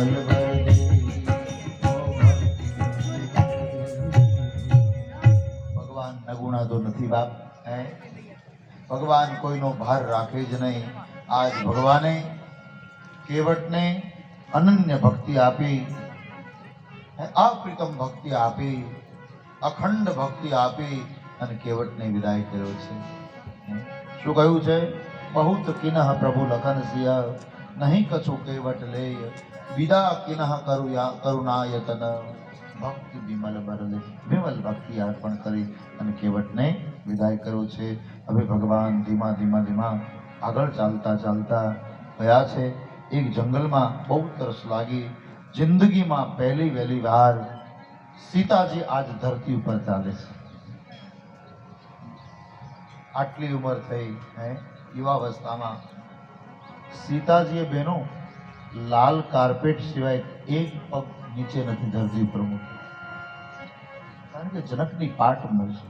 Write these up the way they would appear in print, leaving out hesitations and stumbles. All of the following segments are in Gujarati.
વિમલ ભરદે ભગવાન નગુણા તો નથી બાપ હે ભગવાન કોઈનો ભાર રાખે જ નહીં આજ ભગવાને કેવટને અનન્ય ભક્તિ આપી અપ્રિતમ ભક્તિ આપી અખંડ ભક્તિ આપી અને કેવટને વિદાય કર્યો છે શું કહ્યું છે બહુત કિનહ પ્રભુ લખન સિંહ નહીં કછું કેવટ લે વિદા કિનહ કરુણાયતન ભક્તિ વિમલ ભરલે વિમલ ભક્તિ અર્પણ કરી અને કેવટને વિદાય કર્યો છે હવે ભગવાન ધીમા ધીમા ધીમા આગળ ચાલતા ચાલતા ગયા છે એક જંગલમાં બહુ તરસ લાગી જિંદગીમાં પહેલી વહેલી વાર સીતાજી આજ ધરતી ઉપર ચાલે છે આટલી ઉંમર થઈ હે યુવાવસ્થામાં સીતાજીએ બહેનો લાલ કાર્પેટ સિવાય એક પગ નીચે નથી ધરતી ઉપર મૂક્યો કારણ કે જનકની પાટ મળશે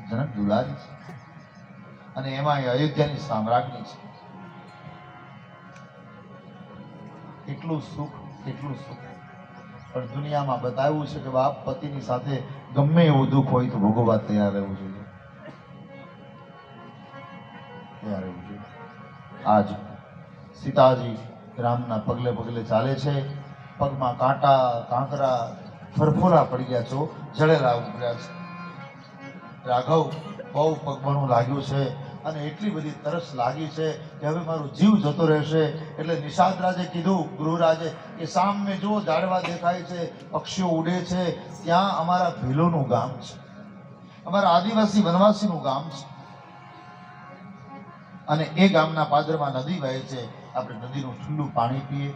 જનક દુલારી છે અને એમાં અયોધ્યાની સામ્રાજ્ઞી છે એટલું સુખ પણ દુનિયામાં બતાવ્યું છે કે બાપ પતિની સાથે ગમે એવું દુઃખ હોય તો ભોગવવા તૈયાર રહેવું જોઈએ આજ સીતાજી રામના પગલે પગલે ચાલે છે પગમાં કાંટા કાંકરા ફરફોરા પડી ગયા છો જડેલા ઉભર્યા છે રાઘવ બહુ પગભણું લાગ્યું છે અને એટલી બધી તરસ લાગી છે કે હવે મારો જીવ જતો રહેશે એટલે નિષાદ રાજે કીધું ગૃહરાજે કે સામે જો ઝાડવા દેખાય છે પક્ષીઓ ઉડે છે ત્યાં અમારા ભીલોનું ગામ છે અમારા આદિવાસી વનવાસીનું ગામ છે અને એ ગામના પાદરમાં નદી વહે છે આપણે નદીનું ઠંડુ પાણી પીએ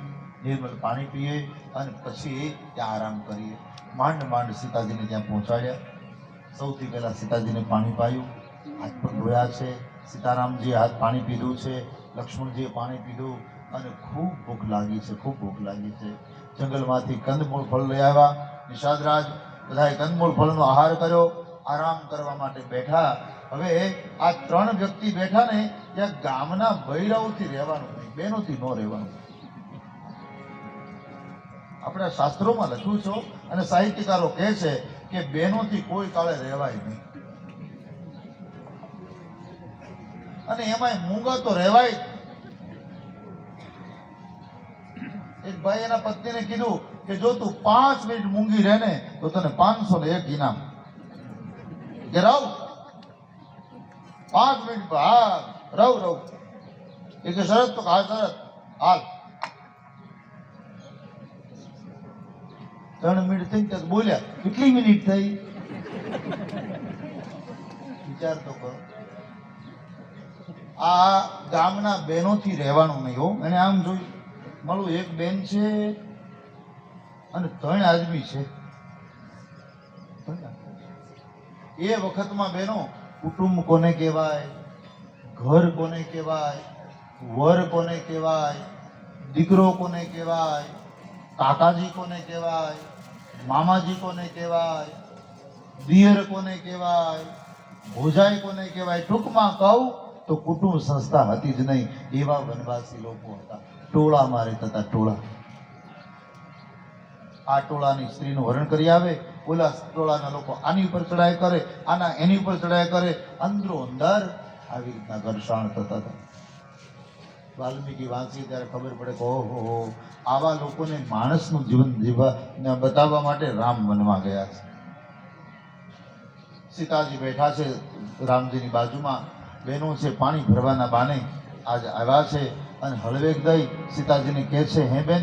નિર્મલ પાણી પીએ અને પછી ત્યાં આરામ કરીએ માંડ માંડ સીતાજીને ત્યાં પહોંચાડ્યા સૌથી પહેલા સીતાજીને પાણી પાયું હાથ પગ ધોયા છે સીતારામજીએ હાથ પાણી પીધું છે લક્ષ્મણજીએ પાણી પીધું અને ખૂબ ભૂખ લાગી છે જંગલમાંથી કંદમૂળ ફળ લઈ આવ્યા નિષાદરાજ બધાએ કંદમૂળ ફળનો આહાર કર્યો આરામ કરવા માટે બેઠા હવે આ ત્રણ વ્યક્તિ બેઠા ને ત્યાં ગામના બૈરાઓથી રહેવાનું નહીં બહેનોથી ન રહેવાનું આપણા શાસ્ત્રોમાં લખ્યું છે અને સાહિત્યકારો કહે છે કે બહેનોથી કોઈ કાળે રહેવાય નહીં અને એમાંય મૂંગા તો રહેવાય એક ભાઈ એના પત્નીને કીધું કે જો તું 5 મિનિટ મૂંગી રહે ને તો તને 501 ઇનામ કે રહું 5 મિનિટ પર હા રહું એ કે શરત તો હા શરત હાલ 3 મિનિટ થઈ ત્યાં બોલ્યા કેટલી મિનિટ થઈ વિચાર તો કરો આ ગામના બહેનોથી રહેવાનું નહીં હો એને આમ જોયું મળું એક બેન છે અને 3 આદમી છે એ વખતમાં બહેનો કુટુંબ કોને કહેવાય ઘર કોને કહેવાય વર કોને કહેવાય દીકરો કોને કહેવાય કાકાજી કોને કહેવાય મામાજી કોને કહેવાય દિયર કોને કહેવાય ભોજાઈ કોને કહેવાય ટૂંકમાં કહું તો કુટુંબ સંસ્થા હતી જ નહીં એવા વનવાસી લોકો હતા ટોળામાં રહેતા હતા ટોળા આ ટોળાની સ્ત્રીનું હરણ કરી આવે ઓલા ટોળાના લોકો આની ઉપર ચડાઈ કરે આના એની ઉપર ચડાઈ કરે અંદરો અંદર આવી રીતના ઘર્ષણ થતા હતા વાલ્મીકી વાંચી ત્યારે ખબર પડે કે ઓહો આવા લોકોને માણસનું જીવન જીવવા બતાવવા માટે રામ વનમાં ગયા છે સીતાજી બેઠા છે રામજીની બાજુમાં બહેનો છે પાણી ભરવાના બાને આજ આવ્યા છે અને હળવેક દઈ સીતાજીને કહે છે હે બેન